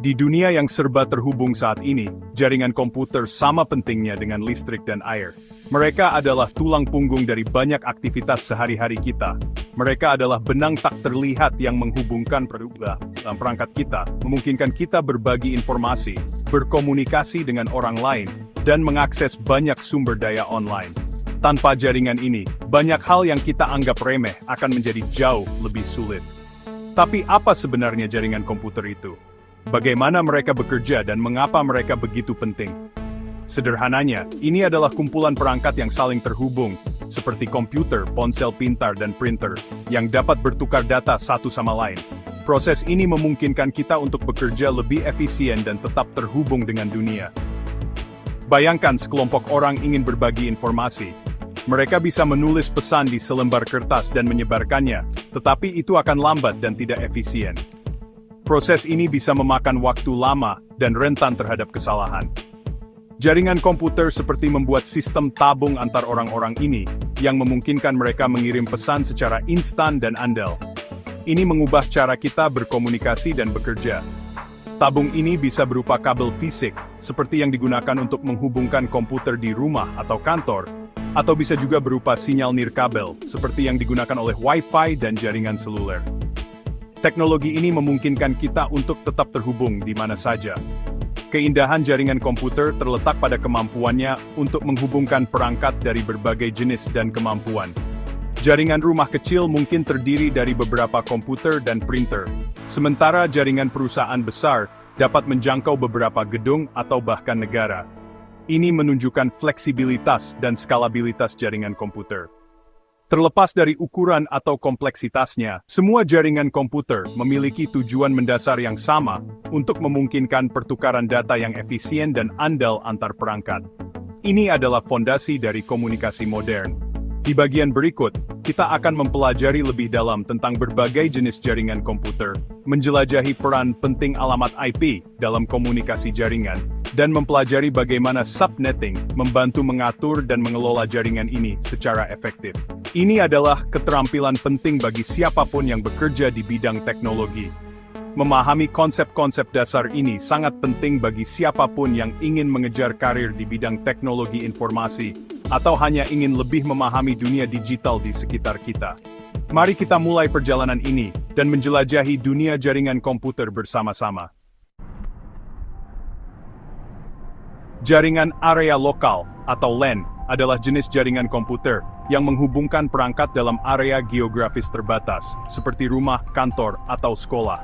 Di dunia yang serba terhubung saat ini, jaringan komputer sama pentingnya dengan listrik dan air. Mereka adalah tulang punggung dari banyak aktivitas sehari-hari kita. Mereka adalah benang tak terlihat yang menghubungkan perangkat kita, memungkinkan kita berbagi informasi, berkomunikasi dengan orang lain, dan mengakses banyak sumber daya online. Tanpa jaringan ini, banyak hal yang kita anggap remeh akan menjadi jauh lebih sulit. Tapi apa sebenarnya jaringan komputer itu? Bagaimana mereka bekerja dan mengapa mereka begitu penting? Sederhananya, ini adalah kumpulan perangkat yang saling terhubung, seperti komputer, ponsel pintar, dan printer, yang dapat bertukar data satu sama lain. Proses ini memungkinkan kita untuk bekerja lebih efisien dan tetap terhubung dengan dunia. Bayangkan sekelompok orang ingin berbagi informasi. Mereka bisa menulis pesan di selembar kertas dan menyebarkannya, tetapi itu akan lambat dan tidak efisien. Proses ini bisa memakan waktu lama dan rentan terhadap kesalahan. Jaringan komputer seperti membuat sistem tabung antar orang-orang ini, yang memungkinkan mereka mengirim pesan secara instan dan andal. Ini mengubah cara kita berkomunikasi dan bekerja. Tabung ini bisa berupa kabel fisik, seperti yang digunakan untuk menghubungkan komputer di rumah atau kantor, atau bisa juga berupa sinyal nirkabel, seperti yang digunakan oleh Wi-Fi dan jaringan seluler. Teknologi ini memungkinkan kita untuk tetap terhubung di mana saja. Keindahan jaringan komputer terletak pada kemampuannya untuk menghubungkan perangkat dari berbagai jenis dan kemampuan. Jaringan rumah kecil mungkin terdiri dari beberapa komputer dan printer, sementara jaringan perusahaan besar dapat menjangkau beberapa gedung atau bahkan negara. Ini menunjukkan fleksibilitas dan skalabilitas jaringan komputer. Terlepas dari ukuran atau kompleksitasnya, semua jaringan komputer memiliki tujuan mendasar yang sama untuk memungkinkan pertukaran data yang efisien dan andal antar perangkat. Ini adalah fondasi dari komunikasi modern. Di bagian berikut, kita akan mempelajari lebih dalam tentang berbagai jenis jaringan komputer, menjelajahi peran penting alamat IP dalam komunikasi jaringan, dan mempelajari bagaimana subnetting membantu mengatur dan mengelola jaringan ini secara efektif. Ini adalah keterampilan penting bagi siapapun yang bekerja di bidang teknologi. Memahami konsep-konsep dasar ini sangat penting bagi siapapun yang ingin mengejar karir di bidang teknologi informasi, atau hanya ingin lebih memahami dunia digital di sekitar kita. Mari kita mulai perjalanan ini, dan menjelajahi dunia jaringan komputer bersama-sama. Jaringan area lokal, atau LAN, adalah jenis jaringan komputer yang menghubungkan perangkat dalam area geografis terbatas, seperti rumah, kantor, atau sekolah.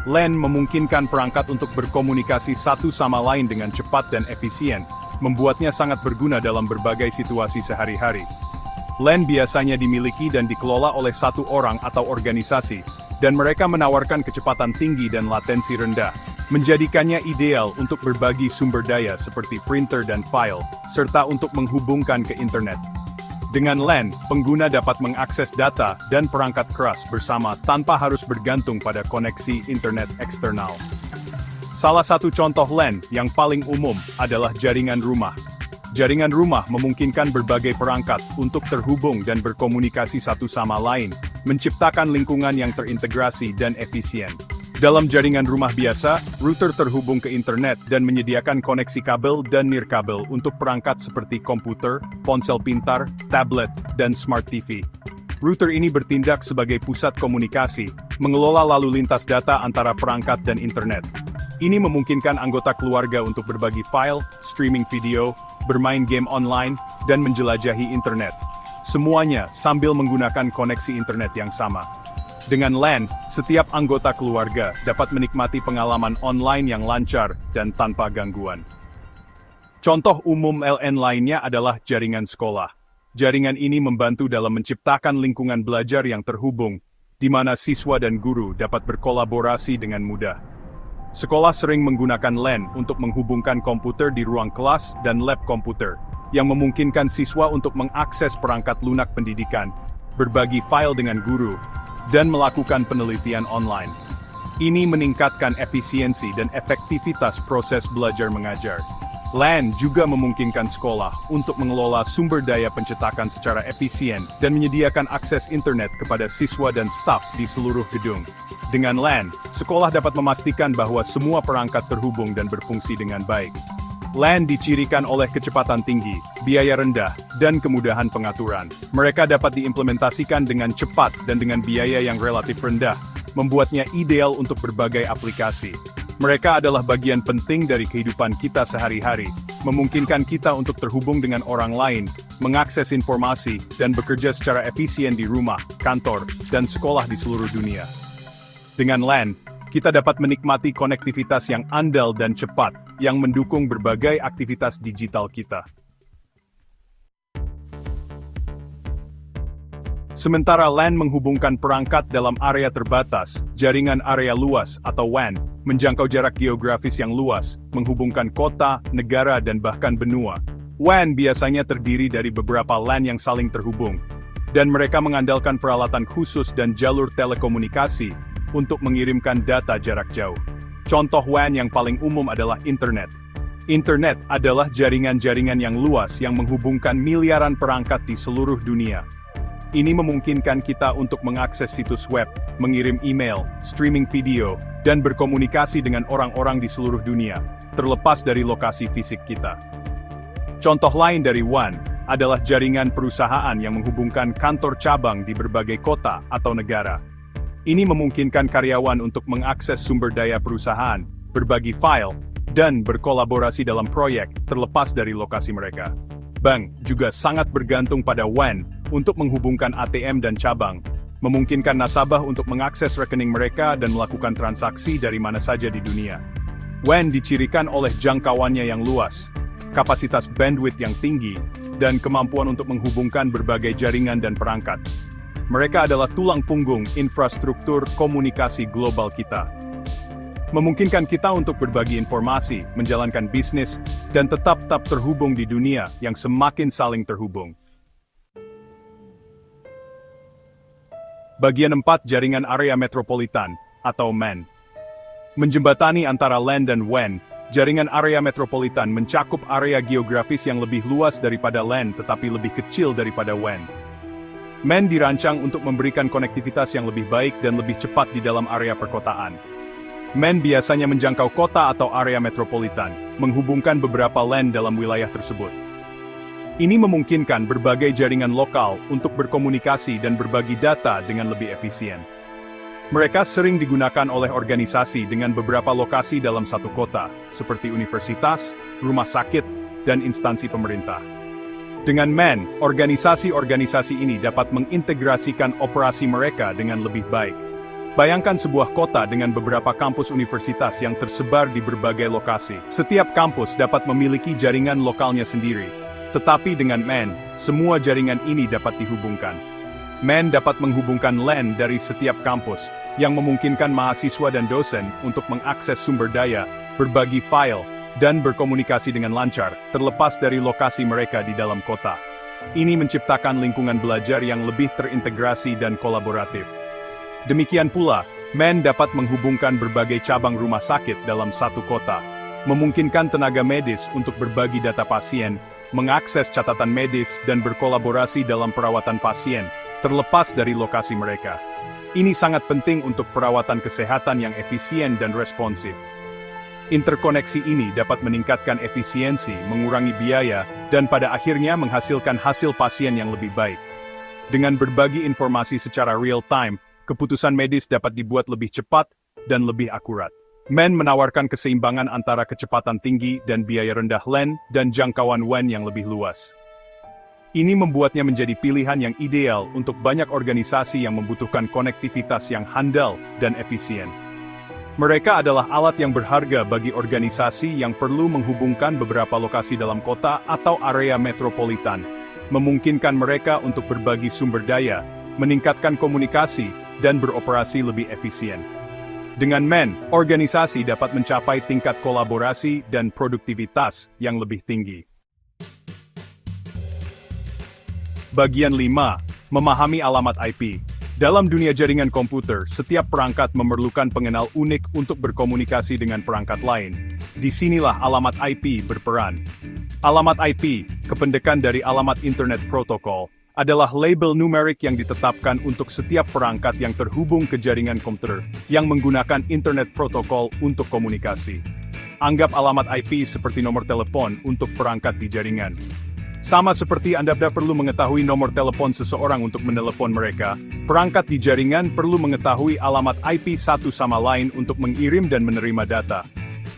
LAN memungkinkan perangkat untuk berkomunikasi satu sama lain dengan cepat dan efisien, membuatnya sangat berguna dalam berbagai situasi sehari-hari. LAN biasanya dimiliki dan dikelola oleh satu orang atau organisasi, dan mereka menawarkan kecepatan tinggi dan latensi rendah, menjadikannya ideal untuk berbagi sumber daya seperti printer dan file, serta untuk menghubungkan ke internet. Dengan LAN, pengguna dapat mengakses data dan perangkat keras bersama tanpa harus bergantung pada koneksi internet eksternal. Salah satu contoh LAN yang paling umum adalah jaringan rumah. Jaringan rumah memungkinkan berbagai perangkat untuk terhubung dan berkomunikasi satu sama lain, menciptakan lingkungan yang terintegrasi dan efisien. Dalam jaringan rumah biasa, router terhubung ke internet dan menyediakan koneksi kabel dan nirkabel untuk perangkat seperti komputer, ponsel pintar, tablet, dan smart TV. Router ini bertindak sebagai pusat komunikasi, mengelola lalu lintas data antara perangkat dan internet. Ini memungkinkan anggota keluarga untuk berbagi file, streaming video, bermain game online, dan menjelajahi internet. Semuanya sambil menggunakan koneksi internet yang sama. Dengan LAN, setiap anggota keluarga dapat menikmati pengalaman online yang lancar dan tanpa gangguan. Contoh umum LAN lainnya adalah jaringan sekolah. Jaringan ini membantu dalam menciptakan lingkungan belajar yang terhubung, di mana siswa dan guru dapat berkolaborasi dengan mudah. Sekolah sering menggunakan LAN untuk menghubungkan komputer di ruang kelas dan lab komputer, yang memungkinkan siswa untuk mengakses perangkat lunak pendidikan, berbagi file dengan guru, dan melakukan penelitian online. Ini meningkatkan efisiensi dan efektivitas proses belajar mengajar. LAN juga memungkinkan sekolah untuk mengelola sumber daya pencetakan secara efisien dan menyediakan akses internet kepada siswa dan staf di seluruh gedung. Dengan LAN, sekolah dapat memastikan bahwa semua perangkat terhubung dan berfungsi dengan baik. LAN dicirikan oleh kecepatan tinggi, biaya rendah, dan kemudahan pengaturan. Mereka dapat diimplementasikan dengan cepat dan dengan biaya yang relatif rendah, membuatnya ideal untuk berbagai aplikasi. Mereka adalah bagian penting dari kehidupan kita sehari-hari, memungkinkan kita untuk terhubung dengan orang lain, mengakses informasi, dan bekerja secara efisien di rumah, kantor, dan sekolah di seluruh dunia. Dengan LAN, kita dapat menikmati konektivitas yang andal dan cepat, yang mendukung berbagai aktivitas digital kita. Sementara LAN menghubungkan perangkat dalam area terbatas, jaringan area luas atau WAN, menjangkau jarak geografis yang luas, menghubungkan kota, negara dan bahkan benua. WAN biasanya terdiri dari beberapa LAN yang saling terhubung, dan mereka mengandalkan peralatan khusus dan jalur telekomunikasi untuk mengirimkan data jarak jauh. Contoh WAN yang paling umum adalah internet. Internet adalah jaringan-jaringan yang luas yang menghubungkan miliaran perangkat di seluruh dunia. Ini memungkinkan kita untuk mengakses situs web, mengirim email, streaming video, dan berkomunikasi dengan orang-orang di seluruh dunia, terlepas dari lokasi fisik kita. Contoh lain dari WAN adalah jaringan perusahaan yang menghubungkan kantor cabang di berbagai kota atau negara. Ini memungkinkan karyawan untuk mengakses sumber daya perusahaan, berbagi file, dan berkolaborasi dalam proyek terlepas dari lokasi mereka. Bank juga sangat bergantung pada WAN untuk menghubungkan ATM dan cabang, memungkinkan nasabah untuk mengakses rekening mereka dan melakukan transaksi dari mana saja di dunia. WAN dicirikan oleh jangkauannya yang luas, kapasitas bandwidth yang tinggi, dan kemampuan untuk menghubungkan berbagai jaringan dan perangkat. Mereka adalah tulang punggung infrastruktur komunikasi global kita. Memungkinkan kita untuk berbagi informasi, menjalankan bisnis, dan tetap terhubung di dunia yang semakin saling terhubung. Bagian 4 Jaringan Area Metropolitan, atau MAN. Menjembatani antara LAN dan WAN, jaringan area metropolitan mencakup area geografis yang lebih luas daripada LAN tetapi lebih kecil daripada WAN. MAN dirancang untuk memberikan konektivitas yang lebih baik dan lebih cepat di dalam area perkotaan. MAN biasanya menjangkau kota atau area metropolitan, menghubungkan beberapa LAN dalam wilayah tersebut. Ini memungkinkan berbagai jaringan lokal untuk berkomunikasi dan berbagi data dengan lebih efisien. Mereka sering digunakan oleh organisasi dengan beberapa lokasi dalam satu kota, seperti universitas, rumah sakit, dan instansi pemerintah. Dengan MAN, organisasi-organisasi ini dapat mengintegrasikan operasi mereka dengan lebih baik. Bayangkan sebuah kota dengan beberapa kampus universitas yang tersebar di berbagai lokasi. Setiap kampus dapat memiliki jaringan lokalnya sendiri. Tetapi dengan MAN, semua jaringan ini dapat dihubungkan. MAN dapat menghubungkan LAN dari setiap kampus, yang memungkinkan mahasiswa dan dosen untuk mengakses sumber daya, berbagi file, dan berkomunikasi dengan lancar, terlepas dari lokasi mereka di dalam kota. Ini menciptakan lingkungan belajar yang lebih terintegrasi dan kolaboratif. Demikian pula, MAN dapat menghubungkan berbagai cabang rumah sakit dalam satu kota, memungkinkan tenaga medis untuk berbagi data pasien, mengakses catatan medis dan berkolaborasi dalam perawatan pasien, terlepas dari lokasi mereka. Ini sangat penting untuk perawatan kesehatan yang efisien dan responsif. Interkoneksi ini dapat meningkatkan efisiensi, mengurangi biaya, dan pada akhirnya menghasilkan hasil pasien yang lebih baik. Dengan berbagi informasi secara real-time, keputusan medis dapat dibuat lebih cepat dan lebih akurat. MAN menawarkan keseimbangan antara kecepatan tinggi dan biaya rendah LAN dan jangkauan WAN yang lebih luas. Ini membuatnya menjadi pilihan yang ideal untuk banyak organisasi yang membutuhkan konektivitas yang handal dan efisien. Mereka adalah alat yang berharga bagi organisasi yang perlu menghubungkan beberapa lokasi dalam kota atau area metropolitan, memungkinkan mereka untuk berbagi sumber daya, meningkatkan komunikasi, dan beroperasi lebih efisien. Dengan MAN, organisasi dapat mencapai tingkat kolaborasi dan produktivitas yang lebih tinggi. Bagian 5. Memahami alamat IP. Dalam dunia jaringan komputer, setiap perangkat memerlukan pengenal unik untuk berkomunikasi dengan perangkat lain. Disinilah alamat IP berperan. Alamat IP, kependekan dari Alamat Internet Protocol, adalah label numerik yang ditetapkan untuk setiap perangkat yang terhubung ke jaringan komputer yang menggunakan internet protokol untuk komunikasi. Anggap alamat IP seperti nomor telepon untuk perangkat di jaringan. Sama seperti Anda perlu mengetahui nomor telepon seseorang untuk menelepon mereka, perangkat di jaringan perlu mengetahui alamat IP satu sama lain untuk mengirim dan menerima data.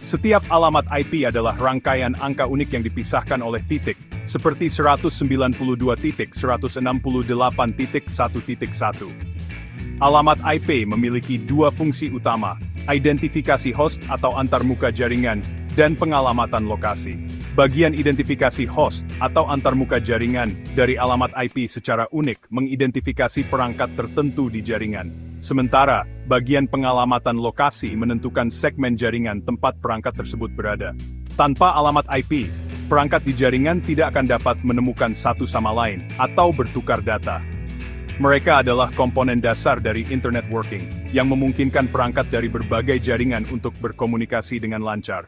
Setiap alamat IP adalah rangkaian angka unik yang dipisahkan oleh titik, seperti 192.168.1.1. Alamat IP memiliki dua fungsi utama, identifikasi host atau antarmuka jaringan, dan pengalamatan lokasi. Bagian identifikasi host atau antarmuka jaringan dari alamat IP secara unik mengidentifikasi perangkat tertentu di jaringan. Sementara, bagian pengalamatan lokasi menentukan segmen jaringan tempat perangkat tersebut berada. Tanpa alamat IP, perangkat di jaringan tidak akan dapat menemukan satu sama lain atau bertukar data. Mereka adalah komponen dasar dari Internet Working, yang memungkinkan perangkat dari berbagai jaringan untuk berkomunikasi dengan lancar.